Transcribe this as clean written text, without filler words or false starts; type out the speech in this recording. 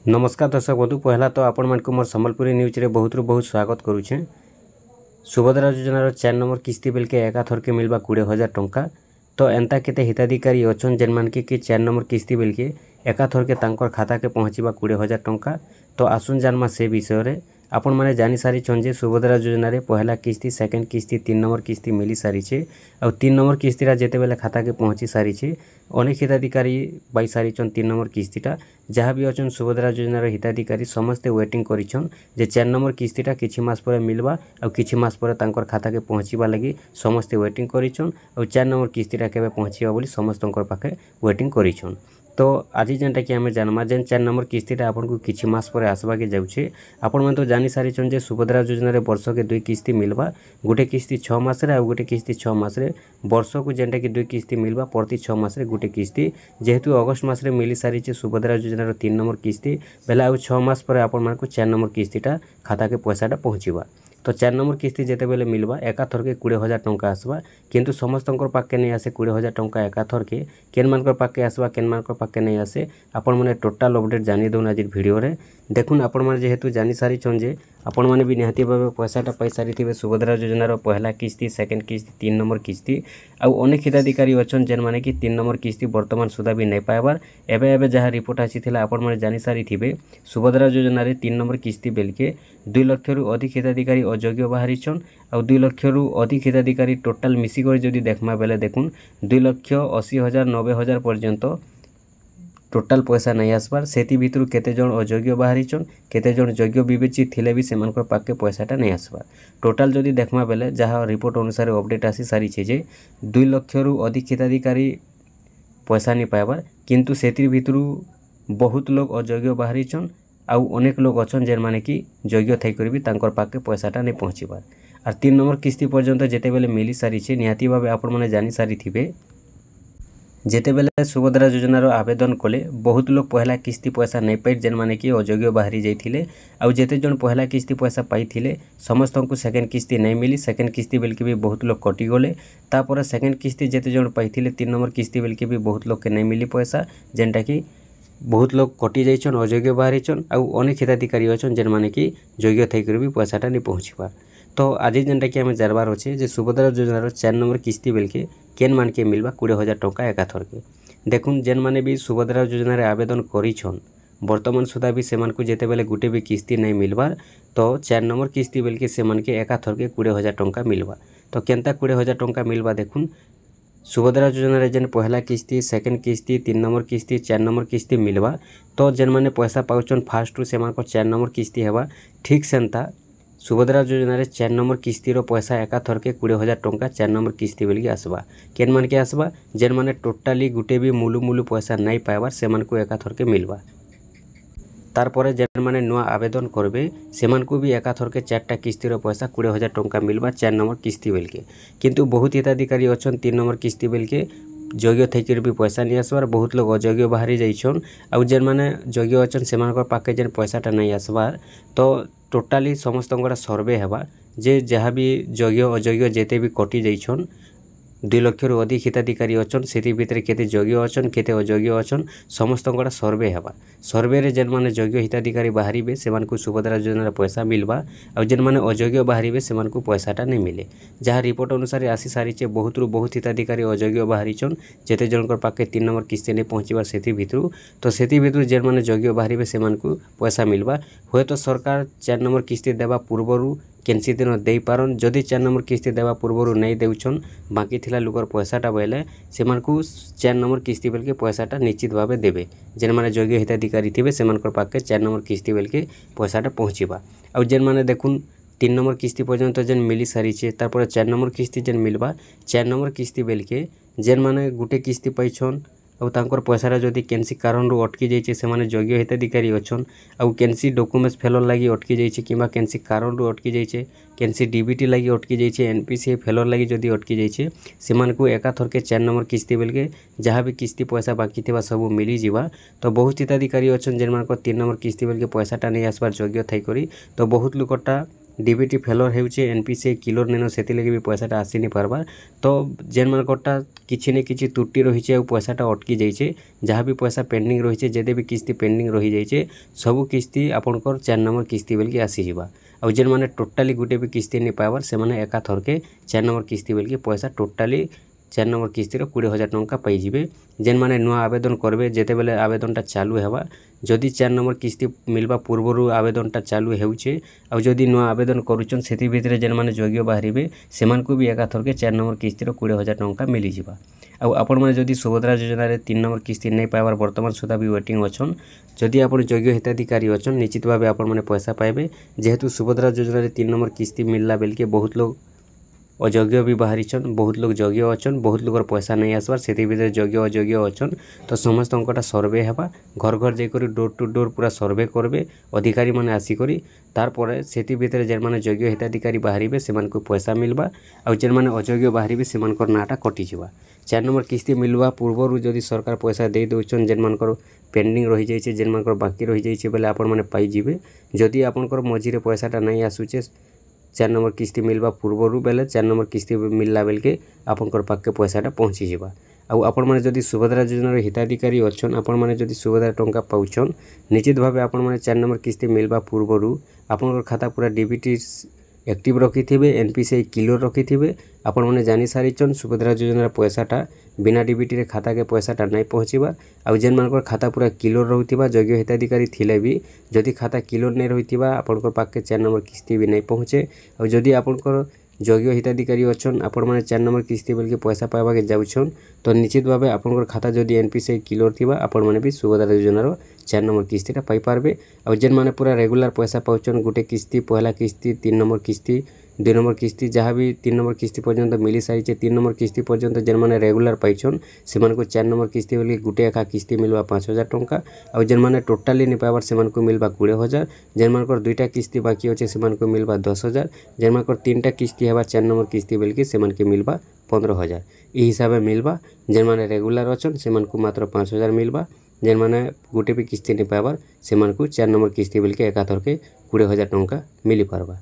नमस्कार दर्शक बंधु पहला तो आपण मानक मोर संबलपुरी न्यूज रे बहुत बहुत स्वागत करुछे। सुभद्रा योजनार 4 नंबर किस्ती बेल के एका थर के मिलबा 20,000 टंका। तो एंता केते हिताधिकारी अछन जेन मान के 4 नंबर किस्ती बेल के एका थर के तांकर खाता के पहुँचीबा 20,000 टंका। तो आसुन जानमा से विषय रे आपण माने जानि सारी जे सुभद्रा योजना रे पहला किस्ती सेकेंड किस्ती 3 नंबर किस्ती मिली सारी छे और 3 नंबर किस्तीरा जेते बेले खाता के पहुँची सारी छे। अनेक हिताधिकारी पाई सारी 3 नंबर किस्तीटा जहाँ भी अच्छन सुभद्रा योजनार हिताधिकारी समस्ते वेटिंग करिछन जे 4 नंबर किस्तीटा किछि मास पर मिलबा और किछि मास पर तांकर खाता के पहुँचीबा लगी समस्ते वेटिंग करिछन और 4 नंबर किस्तीटा केबे पहुँचीबा बोली समस्तंकर पाखे वेटिंग करिछन। तो आज जेनटा कि आमे जानमा जेन 4 नंबर किस्तीटा आपन को किछि मास पर आसबा के जाउछे। आपण मन तो जानि सारी जे सुभद्रा योजना रे वर्ष के 2 किस्ती मिलबा, गोटे किस्ती 6 मास रे और गोटे किस्ती 6 मास रे। वर्ष को जेनटा कि 2 किस्ती मिलबा प्रति 6 मास रे गोटे किस्ती। जेहेतु अगस्त मास रे मिली सारी सुभद्रा योजना रो 3 नंबर किस्ती बेला और 6 मास पर आपण मन को 4 नंबर किस्तीटा खाता के पैसाटा पहुँचीबा। तो 4 नंबर किस्ती जेते बेले मिलबा एका थर के 20,000 टंका आसबा, किंतु समस्तंकर पाके नहीं आसे 20,000 टंका एका थर के। केन मानकर पाके आसबा केन मानकर पाके नहीं आसे आपण माने टोटल अपडेट जानि दउन आज वीडियो रे। देखुन आपण माने जेहेतु जानि सारी जे आपण माने भी निहाती भाबे पैसाटा पाई सारी थिबे सुभद्रा योजनार पहला किस्ती सेकेंड किस्ती 3 नंबर किस्ती। आउ अनेक हिताधिकारी अछन जेन माने कि 3 नंबर किस्ती वर्तमान सुधा भी नहीं पाइबार एबे जहाँ रिपोर्ट आसीथिला आपण माने जानि सारी थिबे सुभद्रा योजना रे 3 नंबर किस्ती बेल के 2 लाख रु अधिक हिताधिकारी अयोग्य बाहरीछन और 2 लाख रु अधिक हिताधिकारी टोटाल मिसी कर जदि देखमा बेले देखुन 2,80,000 90,000 पर्यंत टोटाल पैसा नहीं आसबार। सेति भितरु केते जन अयोग्य बाहरीछन केते जन योग्य विवेचित थिले भी सेमानकर पाके पैसाटा नहीं आसबार। टोटाल जदि देखमा बेले जहाँ रिपोर्ट अनुसार अपडेट आसी सारी जे 2 लाख रु अधिक हिताधिकारी पैसा नहीं पाइबार, किंतु सेति भितरु बहुत लोग अयोग्य बाहरीछन आउ अनेक लोग अछन जेन माने कि योग्य थई कर भी तांकर पाके पैसाटा नहीं पहुँचीबार। और 3 नंबर किस्ती पर्यंत जेते बेले मिली सारी निहाती भाबे आपण माने जानि सारी थिबे जेते बेले सुभद्रा योजनार आवेदन कले बहुत लोग पहला किस्ती पैसा नहीं पाई जेन माने कि अयोग्य बाहरी जाइथिले आउ जेते जन पहला किस्ती पैसा पाइथिले समस्तंकु सेकेंड किस्ती नहीं मिली। सेकेंड किस्ती बेल के भी बहुत लोग कटि गले। तापर सेकेंड किस्ती जेते जन पाइथिले 3 नंबर किस्ती बेल के भी बहुत लोग के नहीं मिली पैसा जेनटा कि बहुत लोग कटि जाइछन अयोग्य बाहरीछन आउ अनेक हिताधिकारी अछन जेन माने कि योग्य थई कर भी पैसाटा नहीं पहुँचीबार। तो आज जेनटा कि आमे जानबार अच्छे जे सुभद्रा योजनार 4 नंबर किस्ती बेल के केन मान के मिलबा 20,000 टंका एका थर के। देखुन जेन माने भी सुभद्रा योजना रे आवेदन करिछन वर्तमान सुधा भी सेमान को जेते बेले गुटे भी किस्ती नहीं मिलबार तो 4 नंबर किस्ती बेल के सेमान के एका थर के 20,000 टंका मिलबा। तो केनता 20,000 टंका मिलबा देखुन सुभद्रा योजना रे जेन पहला किस्ती सेकेंड किस्ती 3 नंबर किस्ती 4 नंबर किस्ती मिलबा। तो जेन माने पैसा पाउछन फास्ट टू सेमान को 4 नंबर किस्ती हेबा ठीक सेंता सुभद्रा योजना रे 4 नंबर किस्ती रो पैसा एका थर के 20,000 टंका 4 नंबर किस्ती बेल के आसबा। केन मान के आसबा जेन माने टोटाली गुटे भी मुलु पैसा नहीं पाइबार सेमान को एका थर के मिलबा। तारपरे जेन माने नुआ आवेदन करबे सेमान को भी एका थर के 4टा किस्ती रो पैसा 20,000 टंका मिलबा 4 नंबर किस्ती बेल के। किंतु बहुत हिताधिकारी अछन 3 नंबर किस्ती बेल के योग्य थैकर भी पैसा नहीं आसबार। बहुत लोग अयोग्य बाहरी जाइछन आउ जेन माने योग्य अछन सेमानकर पाके जेन पैसाटा नहीं आसबार। तो टोटाली समस्तंकर सर्वे हेबा जे जहाँ भी योग्य अयोग्य जेते भी कटि जाइछन 2 लाख रु अधिक हिताधिकारी अछन सेति भितरे केते योग्य अछन केते अयोग्य अछन समस्तंकर सर्वे हेबा। सर्वे रे जेन माने योग्य हिताधिकारी बाहरीबे सेमान को सुभद्रा योजना पैसा मिलबा और जेन माने अयोग्य बाहरीबे सेमान को पैसाटा नहीं मिले। जहाँ रिपोर्ट अनुसार आसी सारी बहुत रु बहुत हिताधिकारी अयोग्य बाहरीछन जेते जनकर पाके 3 नंबर किस्ती नहीं पहुँचीबार सेति भितरु। तो सेति भितरु जेन माने योग्य बाहरीबे सेमान को पैसा मिलबा। होय तो सरकार 4 नंबर किस्ती देबा पूर्वरु केनसी दिन दे पारन जदि 4 नंबर किस्ती देवा पूर्वरु नहीं देउछन बाकी थिला लुकर पैसाटा बेले सेमान को 4 नंबर किस्ती बेल के पैसाटा निश्चित भावे देबे। जेन माने योग्य हिताधिकारी थिबे सेमानकर पाके 4 नंबर किस्ती बेल के पैसाटा पहुँचीबा। आउ जेन माने देखुन 3 नंबर किस्ती पर्यंत जेन मिली सारी तारपर 4 नंबर किस्ती जेन मिलबा 4 नंबर किस्ती बेल के जेन माने गुटे किस्ती पाइछन और तांकर पैसाटा जदि केनसी कारण रो अटकी जाइछे सेमाने योग्य हिताधिकारी अछन आउ केनसी डॉक्यूमेंट्स फेलर लागि अटकी जाइछे किबा केनसी कारण रो अटकी जाइछे केनसी डीबीटी लागि अटकी जाइछे एनपीसी फेलर लागि जदि अटकी जाइछे सेमान को एका थर के 4 नंबर किस्ती बेल के जहाँ भी किस्ती पैसा बाकी थिबा सब मिली जिबा। तो बहुत हिताधिकारी अछन जेन मान को 3 नंबर किस्ती बेल के पैसाटा नहीं आसबार योग्य थई करी तो बहुत लोकटा डीबीटी फेलर होउचे एनपीसीआई क्लियर नेनो सेति लगे भी पैसाटा आसी नहीं पारबार। तो जेन मानकटा किछि ने किछि त्रुटि रहिছে और पैसाटा अटकी जाइছে जहाँ भी पैसा पेंडिंग रहिছে जेदे भी किस्ती पेंडिंग रही जाइছে सबू किस्ती आपनकर 4 नंबर किस्ती बेलके आसी जिबा। और जेन माने टोटाली गुटे भी किस्ती नहीं पाइबार से माने एका थरके 4 नंबर किस्ती बेलके पैसा टोटाली 4 नंबर किस्तीर 20,000 टंका पाइबे। जेन माने नुआ आवेदन करबे जेते बेले आवेदनटा चालू हेबा जदि 4 नंबर किस्ती मिलवा पूर्वरु आवेदनटा चालू हेउचे और जदि नुआ आवेदन करूछन सेति भितरे जेन माने योग्य बाहरिबे सेमान को भी एका थरके 4 नंबर किस्तीर 20,000 टंका मिली जिबा। आउ आपण माने जदि सुभद्रा योजना रे 3 नंबर किस्ती नहीं पाइबार वर्तमान सुधा भी वेटिंग अछन जदि आपण योग्य हिताधिकारी अछन निश्चित भाबे आपण माने पैसा पाइबे। जेहेतु सुभद्रा योजना रे 3 नंबर किस्ती मिलला बेलके बहुत लोग अयोग्य भी बाहरीछन बहुत लोग योग्य अछन बहुत लोगर पैसा नहीं आसबार सेति भितर योग्य अयोग्य अछन। तो समस्त अंकटा सर्वे हेबा घर घर जाइकरी डोर टू डोर पूरा सर्वे करबे अधिकारी माने आसिकरी तार परे सेति भितर जेन माने योग्य हिताधिकारी बाहरिबे सेमान को पैसा मिलबा और जेन माने अयोग्य बाहरिबे सेमानकर नाटा कटि जिबा। 4 नंबर किस्ती मिलवा पूर्वरु जदि सरकार पैसा दे दउछन जेन मानकर पेंडिंग रही जाइছে जेन मानकर बाकी रही जाइছে बेले आपण माने पाई जिबे। जदि आपनकर मझिरे पैसाटा नहीं आसुचे 4 नंबर किस्ती मिलवा पूर्वरु बेले 4 नंबर किस्ती मिलला बेलके आपनकर पाके पैसाटा पहुँची जिबा। आउ आपण माने जदि सुभद्रा योजना रे हिताधिकारी अछन आपण माने जदि सुभद्रा टंका पाउछन निश्चित भाबे आपण माने 4 नंबर किस्ती मिलवा पूर्वरु आपनकर खाता पूरा डीबीटी एक्टिव रखिथिबे एनपीसीआई क्लियर रखिथिबे। आपण माने जानि सारिचन सुभद्रा योजना पैसाटा बिना डीबीटी रे खाता के पैसाटा नहीं पहुँचीबार। आउ जेन मानकर खाता पूरा क्लियर रहुथिबा योग्य हिताधिकारी थिले भी जदि खाता क्लियर नहीं रहिथिबा आपनकर पाके 4 नंबर किस्ती भी नहीं पहुँचे। और जदि आपनकर योग्य हिताधिकारी अछन आपण माने 4 नंबर किस्ती बेलके पैसा पाइबा के जाउछन तो निश्चित भाबे आपनकर खाता जदि एनपीसीआई क्लियर थिबा आपण माने भी सुभद्रा योजना रो 4 नंबर किस्तीटा पाई पारबे। और जेन माने पूरा रेगुलर पैसा पाउछन गुटे किस्ती पहला किस्ती 3 नंबर किस्ती 2 नंबर किस्ती जहाँ भी 3 नंबर किस्ती पर्यंत मिली सारी 3 नंबर किस्ती पर्यंत जेन माने रेगुलर पाइछन सेमान को 4 नंबर किस्ती बेलके गुटे एका किस्ती मिलवा 5,000 टंका और जेन माने टोटाली नहीं पाइबार सेमान को मिलवा 20,000। जेन मानकर 2टा किस्ती बाकी अच्छे सेमान को मिलवा 10,000। जेन मानकर 3टा किस्ती हेबा 4 नंबर किस्ती बेलके सेमान के मिलवा 15,000 ई हिसाब से मिलवा। जेन माने रेगुलर अछन सेमान को मात्र 5,000 मिलवा। जेन माने गुटे भी किस्ती नहीं पाइबार सेमान को 4 नंबर किस्ती बेलके एका थरके 20,000 टंका मिली पारबा।